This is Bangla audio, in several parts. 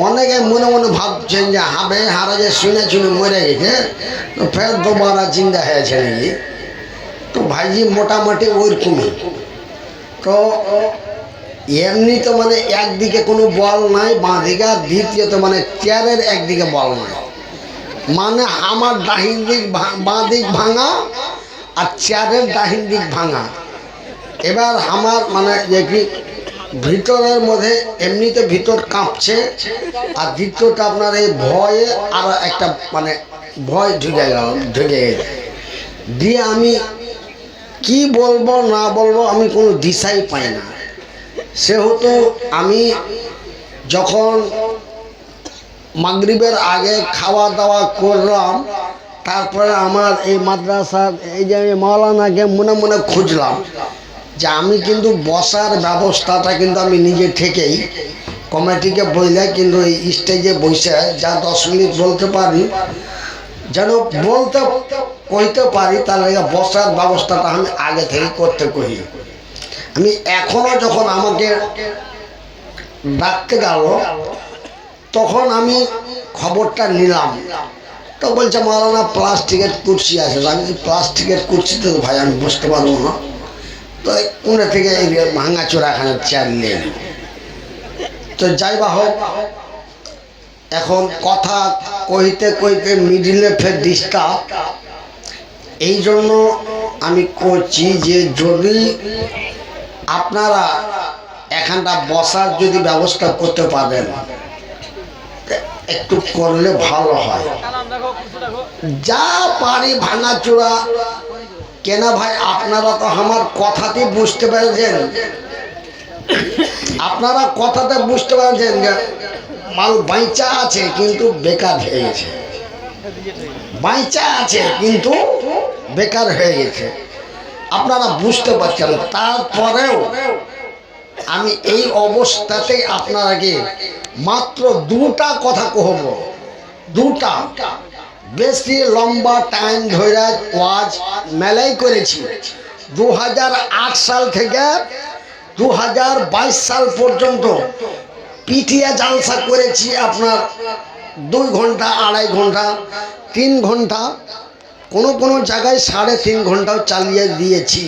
অনেকে মনে মনে ভাবছেন যে হবে হারা যে শুনে শুনে মরে গেছে, তো ফের দোবারা চিন্তা হয়েছে নাকি। তো ভাইজি মোটামুটি ওইরকমই। তো এমনি তো মানে একদিকে কোনো বল নাই বাঁ দিকে, আর দ্বিতীয়ত মানে চেয়ারের একদিকে বল নাই, মানে আমার ডাহিন দিক বাঁ দিক ভাঙা আর চেয়ারের ডাহিন দিক ভাঙা। এবার আমার মানে যে কি ভিতরের মধ্যে এমনিতে ভিতর কাঁপছে, আর দ্বিতীয়টা আপনার এই ভয়ে আর একটা মানে ভয় ঢুকে গেছে। দিয়ে আমি কি বলবো না বলবো আমি কোনো দিশাই পাই না। সেহেতু আমি যখন মাগরিবের আগে খাওয়া দাওয়া করলাম, তারপরে আমার এই মাদ্রাসার এই যে মাওলানাকে মনে মনে খুঁজলাম যে আমি কিন্তু বসার ব্যবস্থাটা কিন্তু আমি নিজে থেকেই কমিটিকে বললে কিন্তু এই স্টেজে বসে যা 10 মিনিট বলতে পারি, যেন বলতে কইতে পারি, তার বসার ব্যবস্থাটা আমি আগে থেকে করতে করি। আমি এখনও যখন আমাকে ডাকতে গেল তখন আমি খবরটা নিলাম, তো বলছে মাওলানা প্লাস্টিকের কুর্সি আছে। আমি প্লাস্টিকের কুর্সিতে তো ভাই আমি বসতে পারবো না, তো কোনটা থেকে এই ভাঙা চোরাখানার চেয়ার নিয়ে। তো যাই বা হোক, এখন কথা কইতে কইতে মিডিলে ফের ডিস্টার্ব, এই জন্য আমি করছি যে যদি আপনারা এখানটা বসার যদি ব্যবস্থা করতে পারেন একটু করলে ভালো হয়। যা পারি ভাঙাচোরা কেনা ভাই, আপনারা তো আমার কথাতে বুঝতে পেরেছেন, আপনারা কথাতে বুঝতে পারছেন যে মাল বাইচা আছে কিন্তু বেকার হয়ে গেছে, বাইচা আছে কিন্তু বেকার হয়ে গেছে, আপনারা বুঝতে পারছেন। তারপরেও আমি এই অবস্থাতেই আপনারাকে মাত্র দুটা কথা কহব, দুটা, বেশি লম্বা টাইম ধরে ওয়াজ মেলাই করেছি। 2008 সাল থেকে 2022 সাল পর্যন্ত পিটিয়া জালসা করেছি, আপনার 2 ঘন্টা 2.5 ঘন্টা 3 ঘন্টা, কোনো জায়গায় 3.5 ঘন্টাও চালিয়ে দিয়েছি।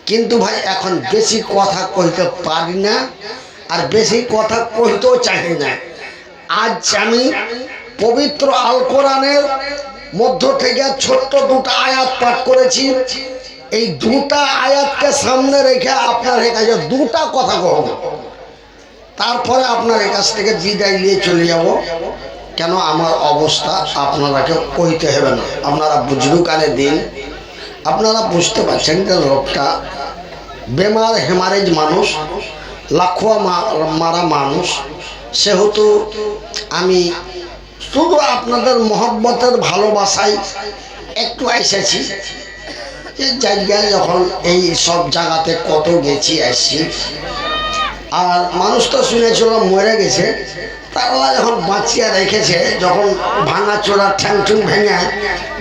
কিন্তু ভাই এখন বেশি কথা কইতে পারি না, আর বেশি কথা কইতেও চাই না। আজ আমি পবিত্র আল কোরআনের মধ্য থেকে ছোট্ট 2টা আয়াত পাঠ করেছি। এই 2টা আয়াতকে সামনে রেখে আপনার কাছে 2টা কথা কব, তারপরে আপনার কাছ থেকে বিদায় নিয়ে চলে যাব। কেন আমার অবস্থা আপনারাকে কইতে হবে না, আপনারা বুজরুকানে দিন, আপনারা বুঝতে পারছেন যে লোকটা বেমার হেমারেজ মানুষ, লাখোয়া মারা মানুষ। সেহেতু আমি শুধু আপনাদের মহব্বতের ভালোবাসায় একটু এসেছি। যে জায়গায় যখন এই সব জায়গাতে কত গেছি আসছি, আর মানুষ তো শুনেছিল মরে গেছে, তারা যখন বাঁচিয়ে রেখেছে, যখন ভাঙা চোরা ঠ্যাং ঠুং ভেঙে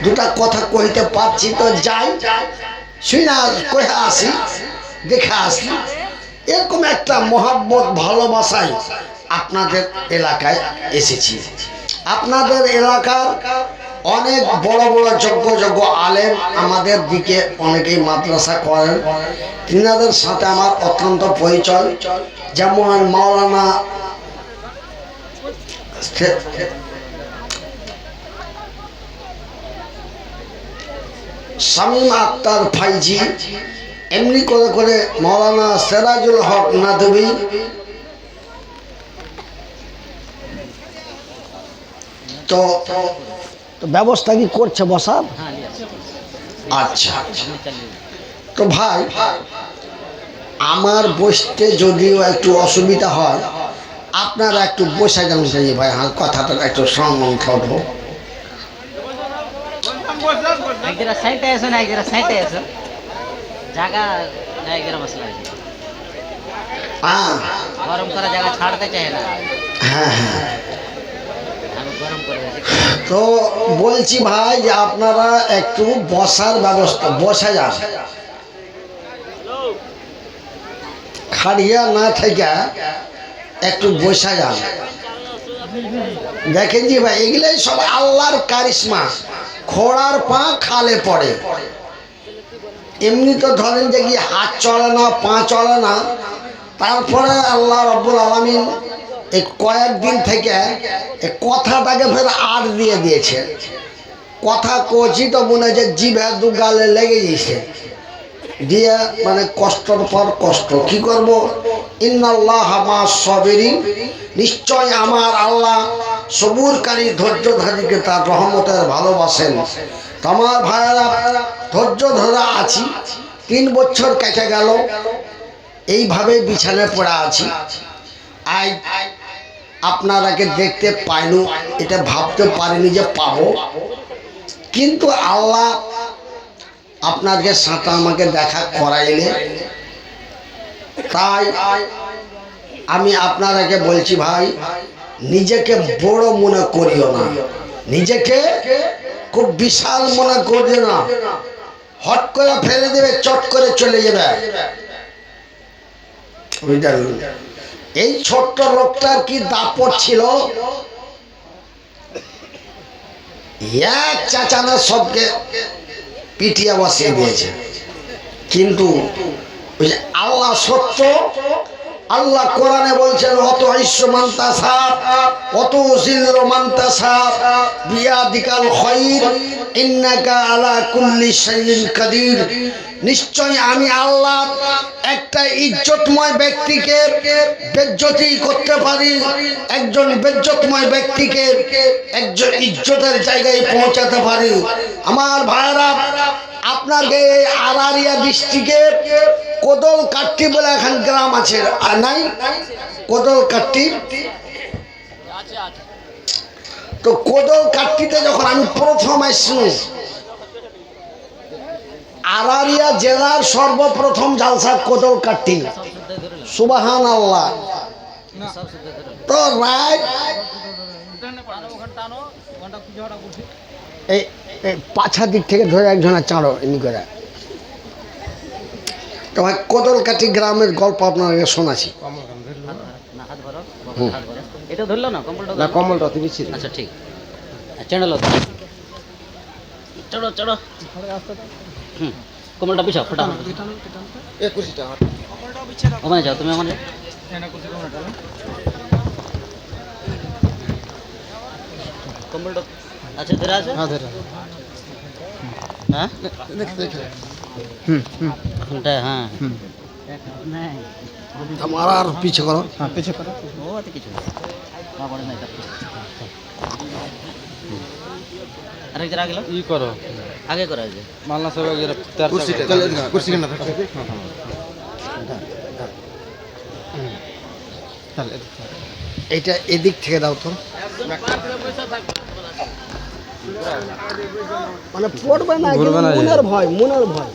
2টা কথা কইতে পারছি, তো যাই শুনে কয়ে আসি, দেখে আসি। এরকম একটা মহব্বত ভালোবাসায় আপনাদের এলাকায় এসেছি। আপনাদের এলাকার অনেক বড় বড় যোগ্য আলেম আমাদের দিকে অনেকেই মাদ্রাসা করেন, তিনাদের সাথে আমার অত্যন্ত পরিচয়। যেমন মাওলানা শামীম আক্তার ফাইজি, এমনি করে করে মাওলানা সিরাজুল হক নাদবী, তো ব্যবস্থা কি করছে বসার? আচ্ছা, তো ভাই আমার বসতে যদিও একটু অসুবিধা হয়, আপনারা একটু বসে যান ভাই, কথাটা একটু সম্মান করবো। হ্যাঁ হ্যাঁ, তো বলছি ভাই যে আপনারা একটু বসার ব্যবস্থা, বসে যান, খাড়িয়া না থেকে একটু বসে যান। দেখেন জি ভাই, এগুলাই সব আল্লাহর কারিশমা। ঘোড়ার পা খালে পড়ে। এমনি তো ধরেন যে কি হাত চলে না, পা চলে না, তারপরে আল্লাহ রাব্বুল আলামিন এই কয়েকদিন থেকে এই কথাটাকে ফের আর দিয়ে দিয়েছে। কথা কচি তো মনে হচ্ছে জিভে দু গালে লেগে গেছে, দিয়ে মানে কষ্টর পর কষ্ট। কি করব? ইন্নাল্লাহ মা'আস সাবিরিন, নিশ্চয় আমার আল্লাহ সবুরকারী ধৈর্যধারীকে তার রহমতের ভালোবাসেন। আমার ভাইয়েরা, ধৈর্য ধরা আছি, 3 বছর কেটে গেল, এইভাবে বিছানায় পড়ে আছি। আজ আপনারাকে দেখতে পাইনি, এটা ভাবতে পারিনি যে পাবো, কিন্তু আল্লাহ আপনাকে সাথে আমাকে দেখা করাইলে, তাই আমি আপনারাকে বলছি ভাই, নিজেকে বড় মনে করিও না, নিজেকে খুব বিশাল মনে করিও না। হট করে ফেলে দেবে, চট করে চলে যাবে। এই ছোট্ট লোকটার কি দাপট ছিল, এক চাচানা সবকে পিটিয়ে বসিয়ে দিয়েছে। কিন্তু আল্লাহ সত্য, আল্লাহ কোরআনে বলছেন অত ইসমান্তাসাব অত জিলরমান্তাসাব বিয়াদিকাল খায়র ইন্নাকা আলা কুল্লি শাইইন কাদির। নিশ্চয় আমি আল্লাহ একটা ইজ্জতময় ব্যক্তিকে বেজ্জতি করতে পারি, একজন বেজ্জতময় ব্যক্তিকে একজন ইজ্জতের জায়গায় পৌঁছাতে পারি। আমার ভাইরা, আপনাকে এই আরারিয়া ডিস্ট্রিক্টে কোদল কাট্টি বলে এখন গ্রাম আছে, আর নাই? কোদল কাট্টি, তো কোদল কাট্টিতে যখন আমি প্রথম আসছি, আরারিয়া জেলার সর্বপ্রথম জালসা কোদল কাট্টি। সুবহানাল্লাহ। তো রাত এই পাছার দিক থেকে ধরে একজনের চাঁড়ো এমনি করে। তোমার কোদলকাঠি গ্রামের গল্প আপনাকে শোনাছি। এটা ধরলো না কম্বলটা, না কম্বলটা অতি বেশি। আচ্ছা ঠিক, চ্যানেল চড়ো চড়ো, কম্বলটা বিছাও, ফোটা এ কুর্সিটা ওখানে যাও তুমি, ওখানে কম্বলটা আচ্ছা ধরে আছে। হ্যাঁ ধরে, হ্যাঁ ওটা, হ্যাঁ আমার আর পিছে করো, হ্যাঁ পিছে করো। ও এত কিছু না পড়ে নাই। আরেক জায়গা গেল ই করো, আগে করা আছে মালনা সব কুর্সিটা কুর্সি কেন থাকে। এইটা এদিক থেকে দাও তো, মানে পড়বে না, ঘুরবে না, মনের ভয়, মনের ভয়।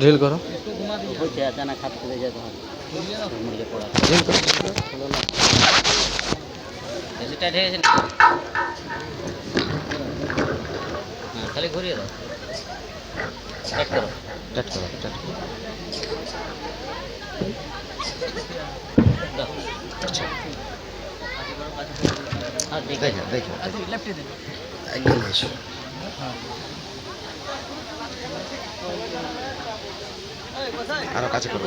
ড্রিল করো, হচ্ছে আচানক হাত খুলে যায় তখন মুরগি পড়া ড্রিল করো। বেশি টাইট হয়ে গেছে না? হ্যাঁ খালি ঘুরিয়ে দাও, টাইট করো। টাইট করো, টাইট করো। দাও। হ্যাঁ ঠিক আছে, দেখো একদম এসো। আরো কাছে করো।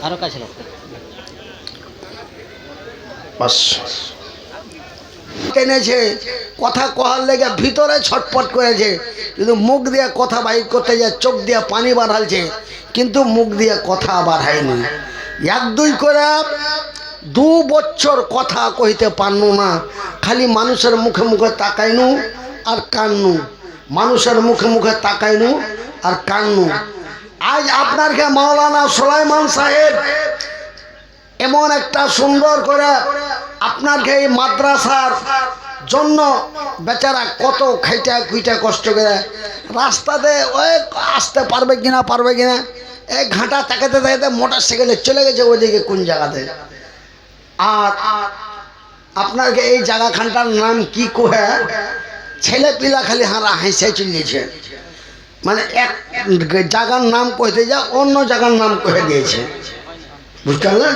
আরো কাছে লোক বাস টেনেছে, কথা কহার লেগে ভিতরে ছটপট করেছে, কিন্তু মুখ দিয়ে কথা বাইর করতে যায়, চোখ দিয়ে পানি বাড়ালছে, কিন্তু মুখ দিয়ে কথা বাড়ায়নি। 1-2 করে 2 বছর কথা কইতে পারনু না, খালি মানুষের মুখে মুখে তাকাইনু আর কান্নু, মানুষের মুখে মুখে তাকাইনু আর কান্নু। আজ আপনাকে মাওলানা সুলাইমান সাহেব এমন একটা সুন্দর করে আপনাকে এই মাদ্রাসার জন্য বেচারা কত খাইটা খুইটা কষ্ট করে রাস্তাতে ওই আসতে পারবে কিনা এই ঘাটা তাকাতে তাকাতে মোটর সাইকেলে চলে গেছে ওইদিকে কোন জায়গাতে। আর আপনাকে এই জায়গাখানটার নাম কি কোহে, ছেলে পিলা খালি হারা হাসে চলিয়েছে, মানে এক জায়গার নাম কইতে যা অন্য জায়গার নাম কহে দিয়েছে, বুঝতে পারলেন?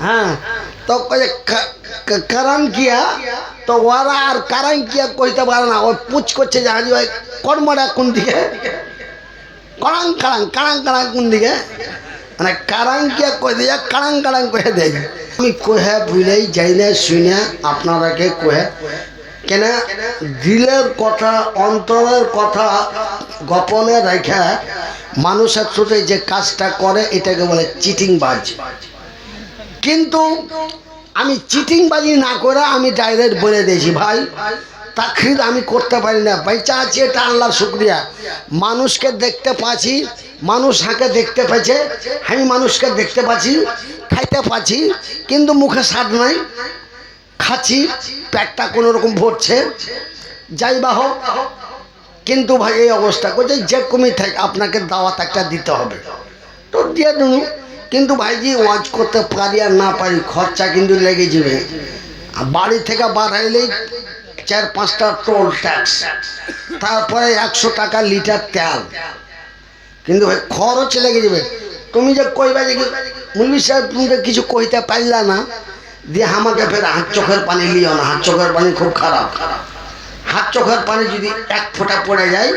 হ্যাঁ তো কারাঙ্কিয়া, তো ওরা আর কারাঙ্কিয়া কইতে পারে না, ও পুচ করছে যে হাজি ভাই কর্মটা কোন দিকে, কারাং কারাং কারাং কারাং কোন দিকে, মানে কারাঙ্কিয়া কই দিয়ে কারাং কারাং কয়ে দেয়। আমি কহে বুঝলেই যাই না শুনে আপনারাকে কহে কেন দিলের কথা অন্তরের কথা গোপনে রেখে মানুষের সাথে যে কাজটা করে এটাকে বলে চিটিংবাজ। কিন্তু আমি চিটিংবাজি না করে আমি ডাইরেক্ট বলে দিয়েছি ভাই তাকরির আমি করতে পারি না, বেঁচে আছি এটা আল্লাহর শুকরিয়া। মানুষকে দেখতে পাচ্ছি, মানুষ হাঁকে দেখতে পাচ্ছে, আমি মানুষকে দেখতে পাচ্ছি, খাইতে পাচ্ছি, কিন্তু মুখে স্বাদ নাই, খাচ্ছি পেটটা কোনো রকম ভরছে, যাই বা হোক। কিন্তু ভাই এই অবস্থা করছে যে কমই থাকে আপনাকে দাওয়াত একটা দিতে হবে, তো দিয়ে দিন। কিন্তু ভাইজি ওয়াজ করতে পারি আর না পারি খরচা কিন্তু লেগে যাবে। বাড়ি থেকে বার হইলেই 4-5টা টোল ট্যাক্স, তারপরে 100 টাকা লিটার তেল, কিন্তু ভাই খরচ লেগে যাবে। তুমি যে কইবা যে মুলবি সাহেব তুমি তো কিছু কইতে পারলা না, দিয়ে আমাকে ফের হাত চোখের পানি লিও না, হাত চোখের পানি খুব খারাপ। হাত চোখের পানি যদি 1 ফোঁটা পড়ে যায়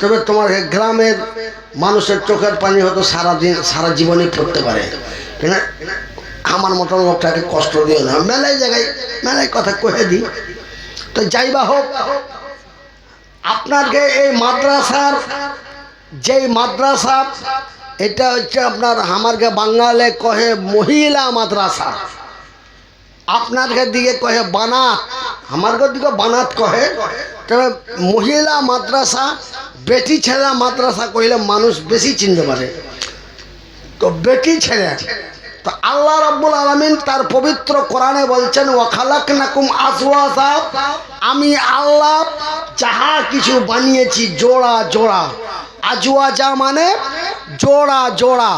তবে তোমার গ্রামের মানুষের চোখের পানি হয়তো সারাদিন সারা জীবনে পড়তে পারে। কেন আমার মতো লোকটাকে কষ্ট দিও না, মেলায় জায়গায় মেলায় কথা কয়ে দিই। তো যাই বা হোক, আপনাকে এই মাদ্রাসার যেই মাদ্রাসা এটা হচ্ছে আপনার আমারকে বাঙালে কহে মহিলা মাদ্রাসা, আপনাদের দিকে কহে বানাত, আমার দিকে বানাত কহে। তবে মহিলা মাদ্রাসা বেটি ছেলে মাদ্রাসা কইলে মানুষ বেশি চিনতে পারে। তো বেটি ছেলে তো আল্লাহ রাব্বুল আলামিন তার পবিত্র কোরআনে বলছেন ওয়া খালাকনাকুম আজওয়াজা, আমি আল্লাহ যাহা কিছু বানিয়েছি জোড়া জোড়া, আজওয়াজা মানে জোড়া জোড়া।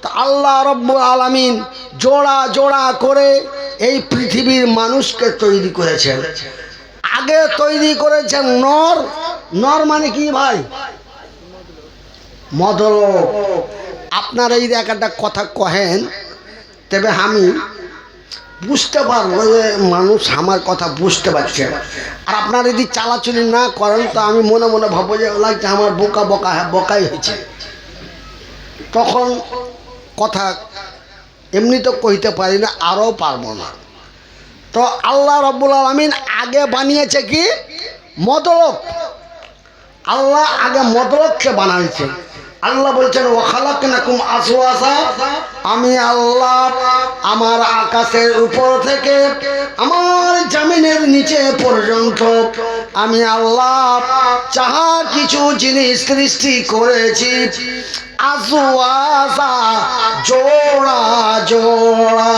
তো আল্লাহ রাব্বুল আলামিন জোড়া জোড়া করে এই পৃথিবীর মানুষকে তৈরি করেছেন। আগে তৈরি করেছেন নর, নর মানে কি ভাই? মদলোক। আপনারা এই একটা কথা কহেন তবে আমি বুঝতে পারবো যে মানুষ আমার কথা বুঝতে পারছে। আর আপনারা যদি চালাচুলি না করেন তো আমি মনে মনে ভাববো যে লাগছে আমার বোকা বোকা, হ্যাঁ বোকাই হয়েছে, তখন কথা এমনি তো কইতে পারি না, আরও পারবো না। তো আল্লাহ রাব্বুল আলামিন আগে বানিয়েছে কি মদলোক, আল্লাহ আগে মদলোককে বানাইছে। আল্লাহ বলছেন ওয়া খালাকনাকুম আজওয়াজা, আমি আল্লাহ আমার আকাশের উপর থেকে আমার জমিনের নিচে পর্যন্ত আমি আল্লাহ যাহা কিছু জিনিস সৃষ্টি করেছি আজওয়াজা জোড়া জোড়া।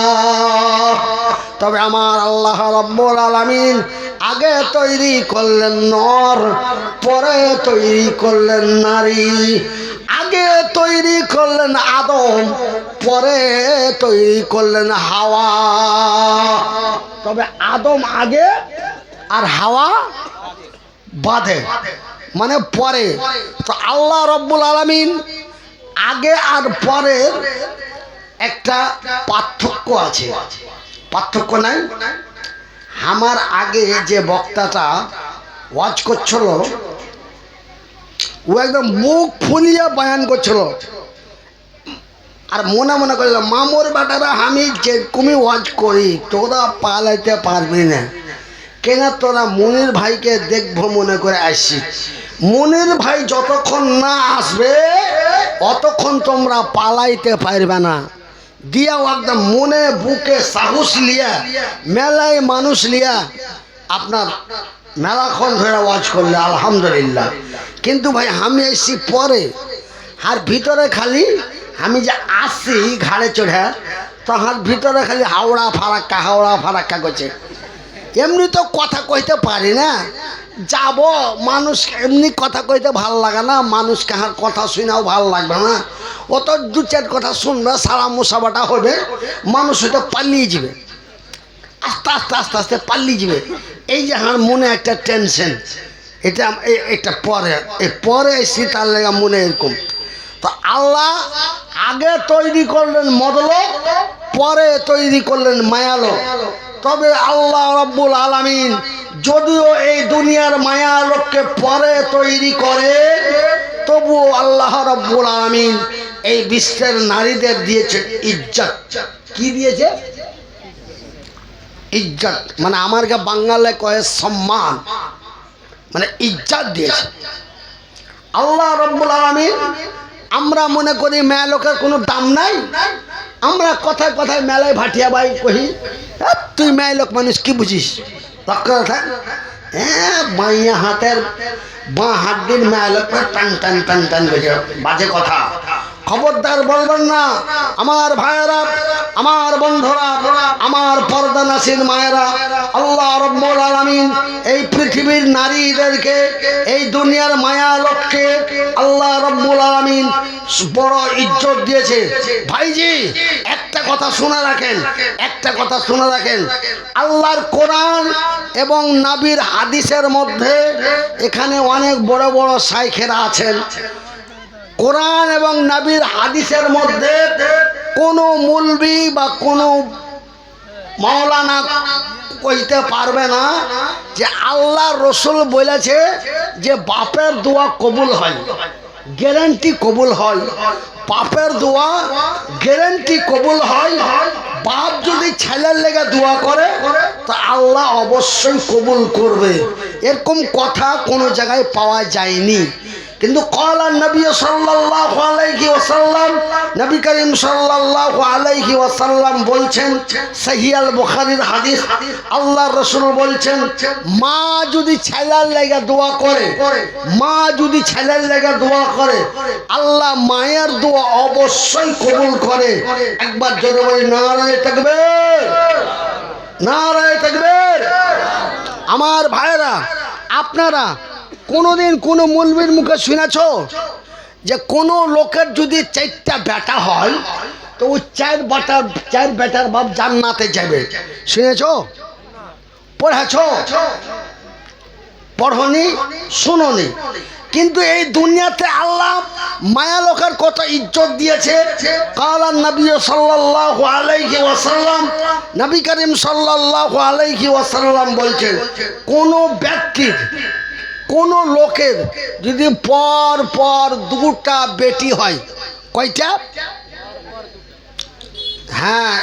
তবে আমার আল্লাহ রাব্বুল আলামিন আগে তৈরি করলেন নর, পরে তৈরি করলেন নারী। আগে তৈরি করলেন আদম, পরে তৈরি করলেন হাওয়া। তবে আদম আগে আর হাওয়া বাদে, মানে পরে। তো আল্লাহ রাব্বুল আলামিন আগে আর পরে একটা পার্থক্য আছে, পার্থক্য নাই? আমার আগে যে বক্তাটা ওয়াজ করছিল ও একদম মুখ ফুলিয়ে বয়ান করছিল, আর মনে মনে করল মামুর বেটারা আমি যে কুমি ওয়াজ করি তোরা পালাইতে পারবি না, কেন তোরা মনির ভাইকে দেখবো মনে করে আসছি। মনির ভাই যতক্ষণ না আসবে অতক্ষণ তোমরা পালাইতে পারবে না। দিয়া একদম মনে বুকে সাহস লিয়া মেলায় মানুষ লিয়া আপনার মেলাক্ষণ ধরে ওয়াজ করলে আলহামদুলিল্লাহ। কিন্তু ভাই আমি এসছি পরে, আর ভিতরে খালি আমি যে আসছি ঘাড়ে চড়ে তখন ভিতরে খালি হাওড়া ফারাক্কা করছে। এমনি তো কথা কইতে পারি না, যাব মানুষ এমনি কথা কইতে ভালো লাগে না, মানুষ কাহার কথা শুনেও ভালো লাগবে না। ও তো 2-4 কথা শুনবে, সারা মুসাবাটা হবে, মানুষ হয়তো পালিয়ে যাবে, আস্তে আস্তে আস্তে আস্তে পালিয়ে যাবে। এই যে আমার মনে একটা টেনশন, এটা পরে পরে এসছি তার লেগে মনে এরকম। তো আল্লাহ আগে তৈরি করলেন মদলোক, পরে তৈরি করলেন মায়ালোক। তবে আল্লাহ রাব্বুল আলামিন যদিও এই দুনিয়ার মায়ালোককে পরে তৈরি করে, তবুও আল্লাহ রাব্বুল আলামিন এই বিশ্বের নারীদের দিয়েছে ইজ্জত। কি দিয়েছে? ইজ্জত। মানে আমার বাংলায় কয়ে সম্মান, মানে ইজ্জত দিয়েছে আল্লাহ রাব্বুল আলামিন। আমরা মনে করি মেয়ে লোকের কোনো দাম নাই। আমরা কথায় কথায় মেলায় ভাটিয়া ভাই কহি, তুই মেয়ে লোক মানুষ কি বুঝিস? লক্ষ্য থাক, হ্যাঁ বাঁইয়া হাতের বাঁ হাত দিন মেয়ে লোক টান টান টান টান করে বাজে কথা। খবরদার বলবেন না আমার ভাইয়েরা, আমার বন্ধুরা, আমার পর্দানাসীন মায়েরা। আল্লাহ রাব্বুল আলামিন এই পৃথিবীর নারীদেরকে, এই দুনিয়ার মায়া লোককে আল্লাহ রাব্বুল আলামিন বড় ইজ্জত দিয়েছে। ভাইজি একটা কথা শুনে রাখেন, একটা কথা শুনে রাখেন, আল্লাহর কোরআন এবং নবীর হাদিসের মধ্যে এখানে অনেক বড় বড় শাইখেরা আছেন। কোরআন এবং নবীর হাদিসের মধ্যে কোনো মুলবি বা কোনো মাওলানা কইতে পারবে না যে আল্লাহ রসুল বলেছে যে বাপের দোয়া কবুল হয়, গ্যারান্টি কবুল হয়। বাপের দোয়া গ্যারান্টি কবুল হয়। বাপ যদি ছেলের লেগে দোয়া করে তো আল্লাহ অবশ্যই কবুল করবে, এরকম কথা কোনো জায়গায় পাওয়া যায়নি। কিন্তু ক্বালা নবী সাল্লাল্লাহু আলাইহি ওয়াসাল্লাম, নবী করিম সাল্লাল্লাহু আলাইহি ওয়াসাল্লাম বলছেন, সহিহ আল বুখারীর হাদিস, আল্লাহর রাসূল বলছেন, মা যদি ছেলের লাগা দোয়া করে, মা যদি ছেলের লাগা দোয়া করে, আল্লাহ মায়ের দোয়া অবশ্যই কবুল করে। একবার জোরে বলি নারায়ে তাকবীর, নারায়ে তাকবীর। আমার ভাইরা, আপনারা কোনোদিন কোনো মৌলবীর মুখে শুনেছ যে কোনো লোকের যদি 4টা বেটা হয় তো ওই 4 বেটার বাপ জান্নাতে যাবে? শুনেছ? পড়েছ? পড়নি? শুনোনি? কিন্তু এই দুনিয়াতে আল্লাহ মায়া লোকের কত ইজ্জত দিয়েছে। ক্বালা নবী সাল্লাল্লাহু আলাইহি ওয়াসাল্লাম, নবী করিম সাল্লাল্লাহু আলাইহি ওয়াসাল্লাম বলছেন, কোনো ব্যক্তির, কোনো লোকের যদি পর পর 2টা বেটি হয়, কয়টা? হ্যাঁ,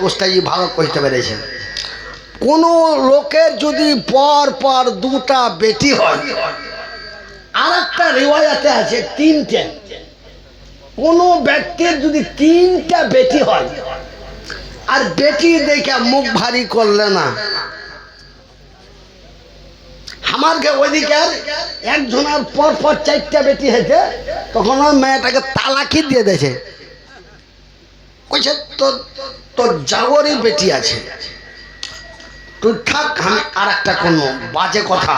ওস্তাদি ভালো কইতে পেরেছেন। কোনো লোকের যদি পর পর 2টা বেটি হয়, আর একটা রিওয়ায়াতে আছে 3টে। কোনো ব্যক্তির যদি 3টা বেটি হয় আর বেটি দেখে মুখ ভারী করলে না, আমারকে ওইদিকে একজনের পর পর 4টা বেটি হয়েছে, তখন ওই মেয়েটাকে তালাকি দিয়ে দিয়েছে। কইছে তোর জাগরই বেটি আছে, তুই থাক, আমি আর একটা কোনো বাজে কথা।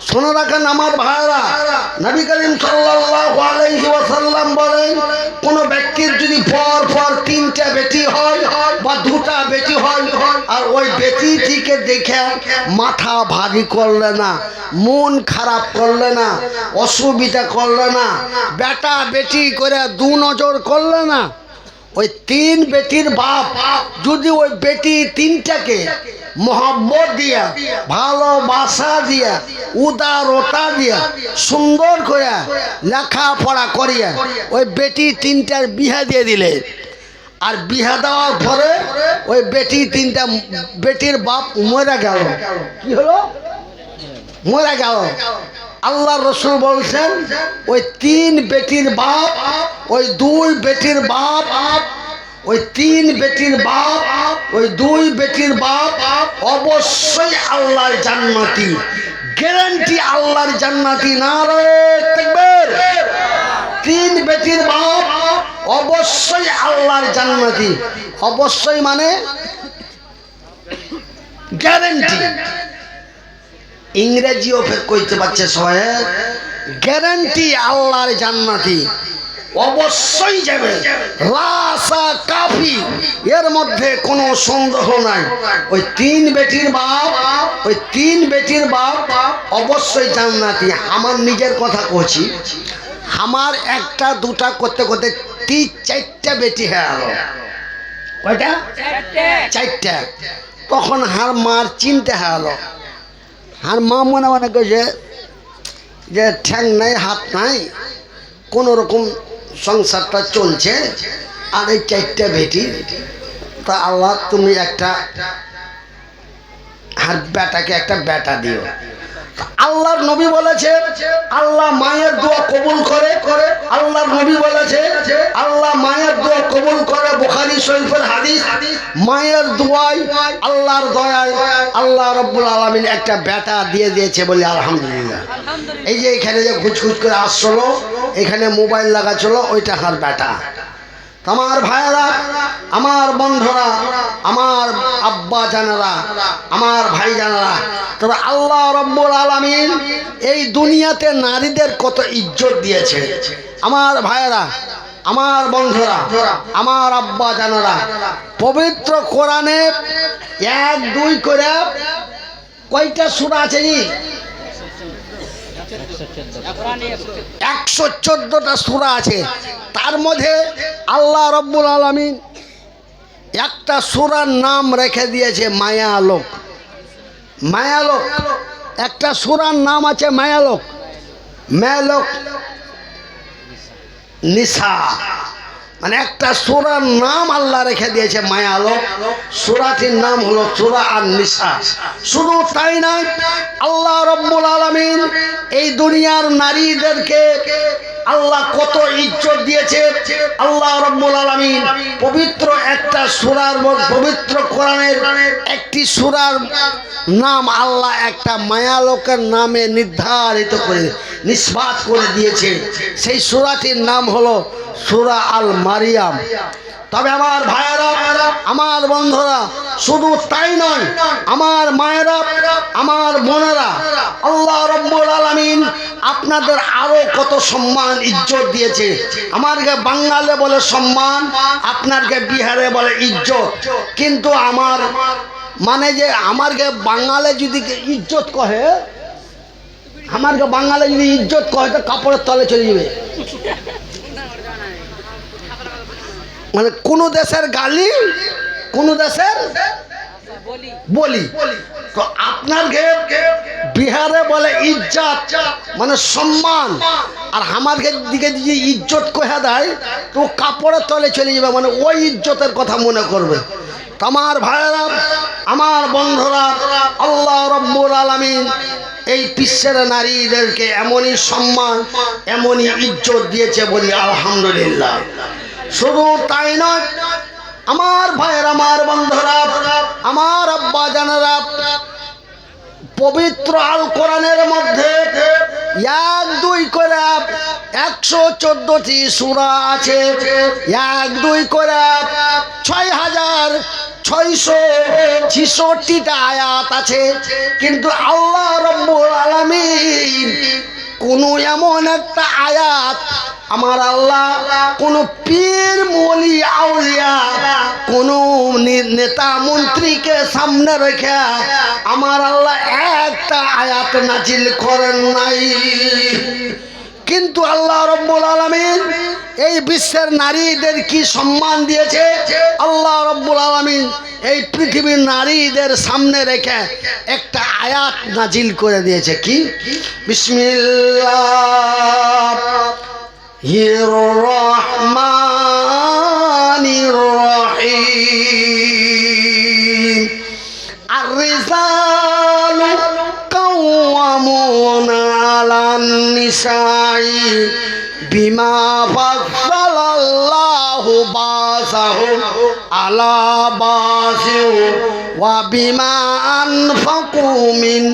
শোনো রাখেন আমার ভাইরা, নবী করিম সাল্লাল্লাহু আলাইহি ওয়াসাল্লাম বলেন, কোন ব্যক্তির যদি পর পর 3টা বেটি হয় বা 2টা বেটি হয় আর ওই বেটিটিকে দেখে মাথা ভারী করলে না, মন খারাপ করলে না, অসুবিধা করলে না, বেটা বেটি করে 2 নজর করলে না, ওই 3 বেটির বাপ যদি ওই বেটি 3টাকে মোহাব্বত দিয়া, ভালোবাসা দিয়া, উদারতা দিয়া, সুন্দর করে লেখাপড়া করিয়া ওই বেটি 3টার বিয়া দিয়ে দিলে, আর বিয়া দেওয়ার পরে ওই বেটি 3টা বেটির বাপ মরে গেল, কি হলো? মরে গেল। আল্লাহ রসুল বলছেন, ওই 3 বেটির বাপ, ওই 2 বেটির বাপ, ওই 3 বেটির বাপ, ওই 2 বেটির বাপ অবশ্যই আল্লাহর জান্নাতি, গ্যারান্টি আল্লাহর জান্নাতি। নারায়ে তাকবীর। 3 বেটির বাপ অবশ্যই আল্লাহর জান্নাতি। অবশ্যই মানে গ্যারান্টি। ইংরেজিও ফের কইতে পারছে সবাই, গ্যারান্টি আল্লাহর জান্নাতি, অবশ্যই যাবে, লাসা কাফি, এর মধ্যে কোনো সন্দেহ নাই। ওই 3 বেটির বাপ, ওই 3 বেটির বাপ অবশ্যই জান্নাতি। আমার নিজের কথা কইছি, আমার 1টা 2টা করতে করতে বেটি 4টা বেটি হয়ে গেল। কয়টা? 4টা। তখন হার মার চিনতে হয়ে গেল। আর মা মনে মনে করছে যে ঠ্যাং নাই হাত নাই, কোনো রকম সংসারটা চলছে, আর এই 4টা বেটি, তা আল্লাহ তুমি একটা আর বেটাকে একটা বেটা দিও। আল্লাহর নবী বলেছে আল্লাহ মায়ের দোয়া কবুল করে। আল্লাহর নবী বলেছে আল্লাহ মায়ের দোয়া কবুল করে। বুখারী শরীফের হাদিস। মায়ের দোয়ায় আল্লাহর দয়ায় আল্লাহ রাব্বুল আলামিন একটা বেটা দিয়ে দিয়েছে বলে আলহামদুলিল্লাহ। এই যে এখানে যে ঘুচঘুচ করে আসছিল, এখানে মোবাইল লাগা ছিল, ওইটা হার বেটা। আমার ভাইয়েরা, আমার বন্ধুরা, আমার আব্বা জানারা, আমার ভাই জানারা, তবে আল্লাহ রাব্বুল আলামিন এই দুনিয়াতে নারীদের কত ইজ্জত দিয়েছে। আমার ভাইয়েরা, আমার বন্ধুরা, আমার আব্বা জানারা, পবিত্র কোরআনে 1-2 করে কয়টা সূরা আছে? 114টা সূরা আছে। তার মধ্যে আল্লাহ রাব্বুল আলামিন একটা সূরার নাম রেখে দিয়েছে মায়ালোক। মায়ালোক একটা সূরার নাম আছে মায়ালোক। মায়ালোক নিসা, মানে একটা সূরার নাম আল্লাহ রেখে দিয়েছে মায়ালোক। সূরাটির নাম হলো সূরা আন-নিসা। শুধু তাই নয়, আল্লাহ রাব্বুল আলামিন এই দুনিয়ার নারীদেরকে আল্লাহ কত ইজ্জত দিয়েছে। আল্লাহ রাব্বুল আলামিন পবিত্র একটা সূরার, পবিত্র কোরআনের একটি সূরার নাম আল্লাহ একটা মায়ালোকের নামে নির্ধারিত করে নিসবাত করে দিয়েছে। সেই সূরাটির নাম হলো সূরা আল মারিয়াম। তবে আমার ভাইয়েরা, আমার বন্ধুরা, শুধু তাই নয়, আমার মায়েরা, আমার বোনেরা, আল্লাহ রাব্বুল আলামিন আপনাদের আরো কত সম্মান ইজ্জত দিয়েছে। আমারকে বাঙালে বলে সম্মান, আপনারকে বিহারে বলে ইজ্জত। কিন্তু আমার মানে যে আমারকে বাঙালে যদি ইজ্জত কহে, আমারকে বাঙালে যদি ইজ্জত কহে তো কাপড়ের তলে চলে যাবে। মানে কোন দেশের গালি, কোন দেশের বলি। তো আপনার বিহারে বলে ইজ্জত, মানে সম্মান, আর আমার দিকে যদি ইজ্জত কহে দেয় তো কাপড়ের তলে চলে যাবে, মানে ওই ইজ্জতের কথা মনে করবে। আমার ভাইয়েরা, আমার বন্ধুরা, আল্লাহ রাব্বুল আলামিন এই বিশ্বের নারীদেরকে এমনই সম্মান, এমনই ইজ্জত দিয়েছে বলি আলহামদুলিল্লাহ। শুধু তাই নয়, আমার ভাইয়ের, আমার বন্ধুরা, আমার আব্বা জানেরা, পবিত্র আল কোরআনের মধ্যে 1-2 করে 114টি সূরা আছে। 1-2 করে 6666টা আয়াত আছে। কিন্তু আল্লাহ রাব্বুল আলামিন কোন এমন একটা আয়াত আমার আল্লাহ কোন পীর ওলি আউলিয়া কোন নেতা মন্ত্রীকে সামনে রেখে আমার আল্লাহ একটা আয়াত নাজিল করেন নাই। কিন্তু আল্লাহ রাব্বুল আলামিন এই বিশ্বের নারীদের কি সম্মান দিয়েছে। আল্লাহ রাব্বুল আলামিন এই পৃথিবীর নারীদের সামনে রেখে একটা আয়াত নাজিল করে দিয়েছে। কি? বিসমিল্লাহির রহমানির রহিম। আর-রিজালু কাওয়ামুনা আলান নিসাই বিমা ফাদ্দালাল্লাহু বাসাহুম আলা বাসিন ওয়া বিমা আনফাকু মিন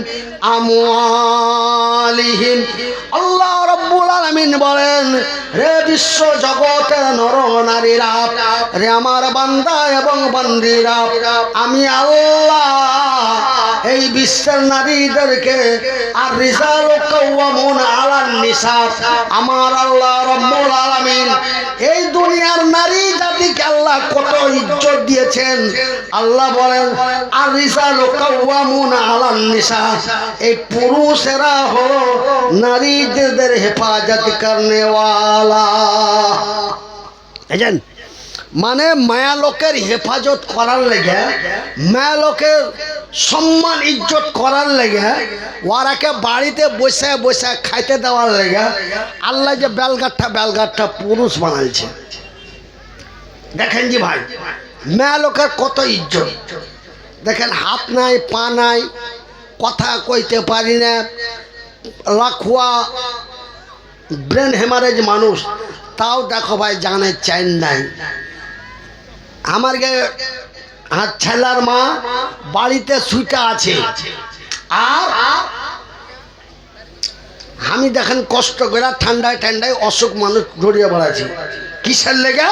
আমওয়ালিহিম। আল্লাহ রাব্বুল আলামিন বলেন, রে বিশ্ব জগতের নর নারীরা, রে আমার বান্দা এবং বান্দীরা, আমি আল্লাহ এই বিশ্বের নারীদেরকে আর রিজালু কাওয়ামুনা আলান নিসা, আমার আল্লাহ রাব্বুল আলামিন এই দুনিয়ার নারী জাতিকে আল্লাহ কত ইজ্জত দিয়েছেন। আল্লাহ বলেন, আর রিজালু কাওয়ামুনা আলান নিসা, এই পুরুষেরা হলো নারীদের হেফাজত করনে ওয়ালা। বুঝলেন? মানে মায়া লোকের হেফাজত করার লেগে, মায়া লোকের সম্মান ইজ্জত করার লেগে, ওরাকে বাড়িতে বসে বসে খাইতে দেওয়ার লেগে আল্লাহ যে বেলগাঠটা পুরুষ বানাইছে। দেখেন জি ভাই, মায়া লোকের কত ইজ্জত। দেখেন, হাত নাই, পা নাই, কথা কইতে পারি না, লাখুয়া ব্রেন হেমারেজ মানুষ, তাও দেখো ভাই জানে চাইন নাই। আমার ছেলার মা বাড়িতে শুইটা আছে, আর আমি দেখেন কষ্ট করে ঠান্ডায় অসুখ মানুষ ধরিয়ে বেড়াচ্ছি। কিসের লেগে?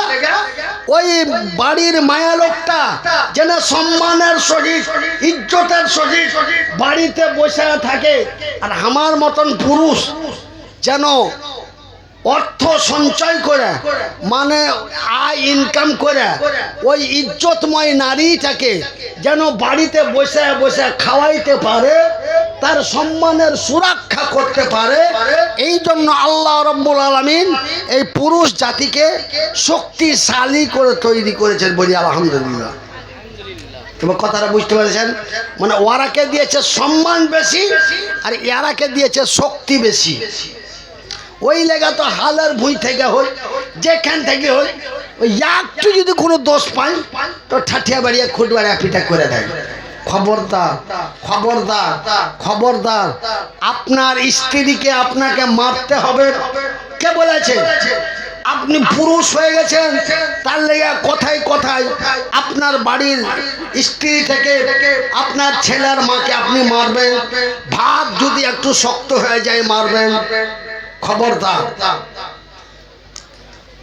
ওই বাড়ির মায়া লোকটা যেন সম্মানের সহিত, ইজ্জতের সহিত বাড়িতে বসে থাকে, আর আমার মতন পুরুষ যেন অর্থ সঞ্চয় করে, মানে আয় ইনকাম করে ওই ইজ্জতময় নারীটাকে যেন বাড়িতে বসে বসে খাওয়াইতে পারে, তার সম্মানের সুরক্ষা করতে পারে। এই জন্য আল্লাহ রাব্বুল আলামিন এই পুরুষ জাতিকে শক্তিশালী করে তৈরি করেছেন, বলি আলহামদুলিল্লাহ। তোমার কথাটা বুঝতে পেরেছেন? মানে ওরাকে দিয়েছে সম্মান বেশি, আর এরাকে দিয়েছে শক্তি বেশি। ওই লেগা তো হালের ভুঁই থেকে হই, যেখান থেকে হই, ওই একটু যদি কোনো দোষ পাই তো ঠাঠিয়া বাড়িয়ে খুঁট বাড়িয়ে পিঠা করে দেয়। খবরদার, খবরদার, খবরদার, আপনার স্ত্রীকে আপনাকে মারতে হবে। কে বলেছে? আপনি পুরুষ হয়ে গেছেন, তার লেগে কথায় কথায় আপনার বাড়ির স্ত্রী থেকে আপনার ছেলের মাকে আপনি মারবেন। ভাত যদি একটু শক্ত হয়ে যায় মারবেন। খবরদার।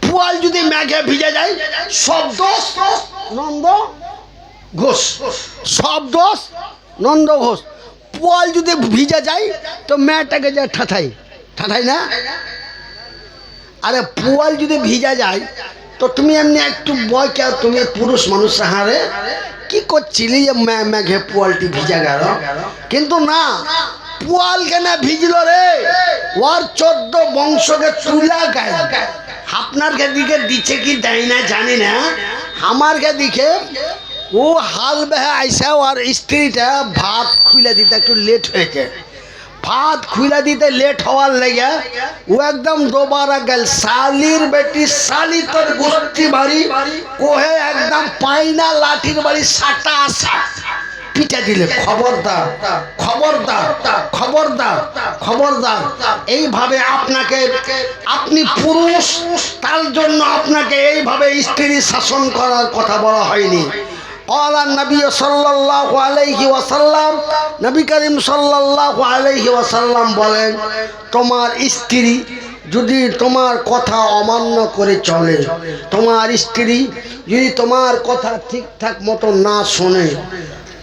পুয়াল যদি মেঘে ভিজে যায়, সব দোষ নন্দ ঘোষ, সব দোষ নন্দ ঘোষ। পুয়াল যদি ভিজে যায় তো মেয়েটাকে যায় ঠাঠাই না? আরে পুয়াল যদি ভিজা যায় তো তুমি এমনি একটু বয় কে, তুমি পুরুষ মানুষ, হারে কি করছিলি মেঘে পুয়ালটি ভিজা গেল? কিন্তু না, পুয়াল কেন ভিজল রে? ওর 14 বংশকে তুলা গায়ে আপনার দিকে দিচ্ছে কি দেয় না জানি না, আমার দিকে ও হাল বেহে আইসা, ওর স্ত্রীটা ভাত খুলে দিতে একটু লেট হয়েছে। ভাত খুলে দিতে লেট হওয়ার লেগে ও একদম দোবারা গেল, শালির বেটি শালি তোর গোষ্ঠী বাড়ি, কোহে একদম পাইনা লাঠির বাড়ি সাটা আসা পিঠা দিলে। খবরদার, খবরদার, খবরদার, খবরদার। এইভাবে আপনাকে, আপনি পুরুষ, তার জন্য আপনাকে এইভাবে স্ত্রী শাসন করার কথা বলা হয়নি। قال النبي صلى الله عليه وسلم, নবী করিম সাল্লাল্লাহু আলাইহি ওয়াসাল্লাম বলেন, তোমার স্ত্রী যদি তোমার কথা অমান্য করে চলে, তোমার স্ত্রী যদি তোমার কথা ঠিকঠাক মতো না শোনে,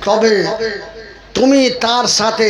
তবে তুমি তার সাথে